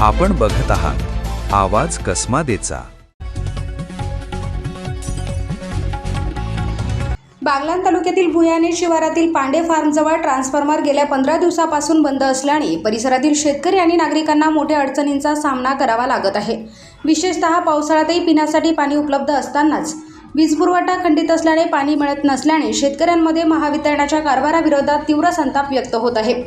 आपण बघत आहात आवाज कसमादेचा। बागलाण तालुक्यातील भुयाणे शिवारातील पांडे फार्मजवळ ट्रान्सफॉर्मर गेल्या 15 दिवसापासून बंद असल्याने परिसरातील शेतकरी आणि नागरिकांना मोठ्या अडचणींचा सामना करावा लागत आहे। विशेषतः पावसाळ्यातही पिण्यासाठी पाणी उपलब्ध असतानाच वीज पुरवठा खंडित असल्याने पाणी मिळत नसल्याने शेतकऱ्यांमध्ये महावितरणाच्या कारभाराविरोधात तीव्र संताप व्यक्त होत आहे।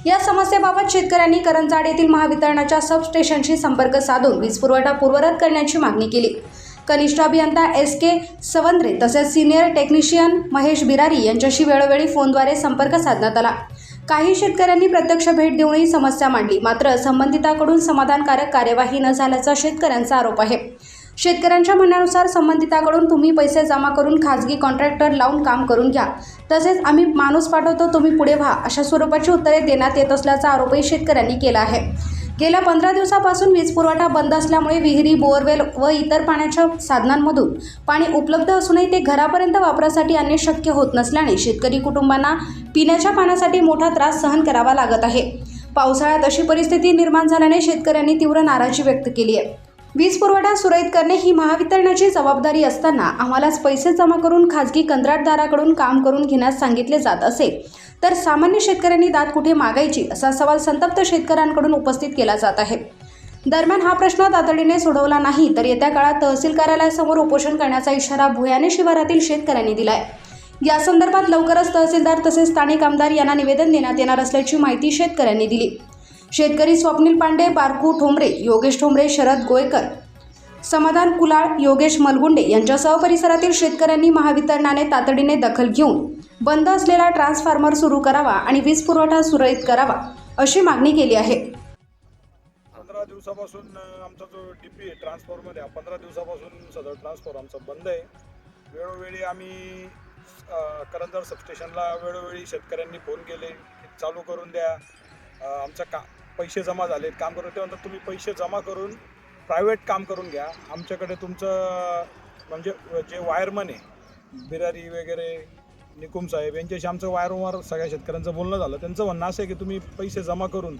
या समस्येबाबत शेतकऱ्यांनी करंजाड येथील महावितरणाच्या सबस्टेशनशी संपर्क साधून वीज पुरवठा पूर्ववत करण्याची मागणी केली। कनिष्ठ अभियंता SK सवंद्रे तसेच सिनियर टेक्निशियन महेश बिरारी यांच्याशी वेळोवेळी फोनद्वारे संपर्क साधण्यात आला। काही शेतकऱ्यांनी प्रत्यक्ष भेट देऊनही समस्या मांडली, मात्र संबंधिताकडून समाधानकारक कार्यवाही न झाल्याचा शेतकऱ्यांचा आरोप आहे। शेतकऱ्यांच्या म्हणण्यानुसार संबंधिताकडून तुम्ही पैसे जमा करून खाजगी कॉन्ट्रॅक्टर लावून काम करून घ्या, तसेच आम्ही माणूस पाठवतो, तुम्ही पुढे व्हा, अशा स्वरूपाची उत्तरे देण्यात येत असल्याचा आरोपही शेतकऱ्यांनी केला आहे। गेल्या 15 दिवसापासून वीज पुरवठा बंद असल्यामुळे विहिरी, बोअरवेल व इतर पाण्याच्या साधनांमधून पाणी उपलब्ध असूनही ते घरापर्यंत वापरासाठी आणणे शक्य होत नसल्याने शेतकरी कुटुंबांना पिण्याच्या पाण्यासाठी मोठा त्रास सहन करावा लागत आहे। पावसाळ्यात अशी परिस्थिती निर्माण झाल्याने शेतकऱ्यांनी तीव्र नाराजी व्यक्त केली आहे। वीज पुरवठा सुरळीत करणे ही महावितरणाची जबाबदारी असताना आम्हालाच पैसे जमा करून खाजगी कंत्राटदाराकडून काम करून घेण्यास सांगितले जात असेल तर सामान्य शेतकऱ्यांनी दात कुठे मागायची, असा सवाल संतप्त शेतकऱ्यांकडून उपस्थित केला जात आहे। दरम्यान हा प्रश्न तातडीने सोडवला नाही तर येत्या काळात तहसील कार्यालयासमोर उपोषण करण्याचा इशारा भुयाणे शिवारातील शेतकऱ्यांनी दिला आहे। या संदर्भात लवकरच तहसीलदार तसेच स्थानिक आमदार यांना निवेदन देण्यात येणार असल्याची माहिती शेतकऱ्यांनी दिली। शेतकरी स्वप्नील पांडे, बारकू ठोंबरे, योगेश ठोंबरे, शरद गोयकर, समाधान कुलाळ, योगेश मलगुंडे यांच्यासह परिसरातील शेतकऱ्यांनी महावितरणाने तातडीने दखल घेऊन बंद असलेला ट्रान्सफॉर्मर सुरू करावा आणि वीज पुरवठा सुरळीत करावा अशी मागणी केली आहे। 15 दिवसापासून आमचा जो डीपी आहे ट्रान्सफॉर्मर आहे, 15 दिवसापासून सदर ट्रान्सफॉर्मर आमचा बंद आहे। वेळोवेळी आम्ही करंजाड सबस्टेशनला वेळोवेळी शेतकऱ्यांनी फोन केले की चालू करून द्या, आमचा पैसे जमा झाले, काम करून त्यानंतर तुम्ही पैसे जमा करून प्रायव्हेट काम करून घ्या, आमच्याकडे तुमचं म्हणजे जे वायरमन आहे बिरारी वगैरे निकुम साहेब यांच्याशी आमचं वारंवार सगळ्या शेतकऱ्यांचं बोलणं झालं। त्यांचं म्हणणं असं आहे की तुम्ही पैसे जमा करून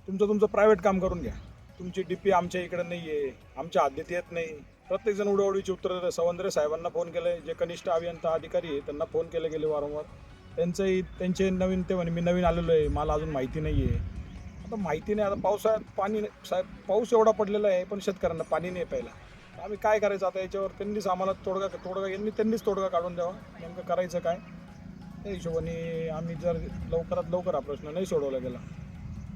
तुमचं प्रायव्हेट काम करून घ्या, तुमची डीपी आमच्या इकडे नाही आहे, आमच्या हद्दीत येत नाही। प्रत्येकजण उडवडीची उत्तरं सवंद्रे साहेबांना फोन केलं आहे, जे कनिष्ठ अभियंता अधिकारी आहे त्यांना फोन केले वारंवार, त्यांचे नवीन ते म्हणे मी नवीन आलेलो आहे, मला अजून माहिती नाही आहे। आता माहिती नाही, आता पावसाळ्यात पाणी साहेब पाऊस एवढा पडलेला आहे पण शेतकऱ्यांना पाणी नाही प्यायला, आम्ही काय करायचं आता याच्यावर? त्यांनीच आम्हाला त्यांनीच तोडगा काढून द्यावा, नेमकं करायचं काय त्या हिशोबाने आम्ही जर लवकरात लवकर हा प्रश्न नाही सोडवला गेला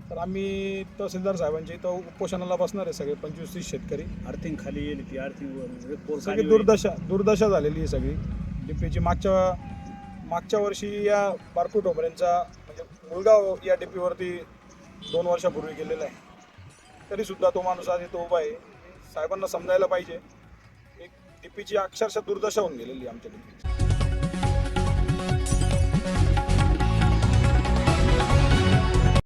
तर आम्ही तहसीलदार साहेबांच्या इथं उपोषणाला बसणार आहे। सगळे 25-30 शेतकरी आर्थिंग खाली गेली, ती आर्थिंग सगळी दुर्दशा झालेली आहे सगळी डीपीची। मागच्या वर्षी या बारकू ठोंबरेंचा म्हणजे मुलगा या डीपीवरती 2 वर्षापूर्वी गेलेला आहे, तरीसुद्धा तो माणूस आज इथं उभा आहे। साहेबांना समजायला पाहिजे, एक डीपीची अक्षरशः दुर्दशा होऊन गेलेली आमच्या डीपीची।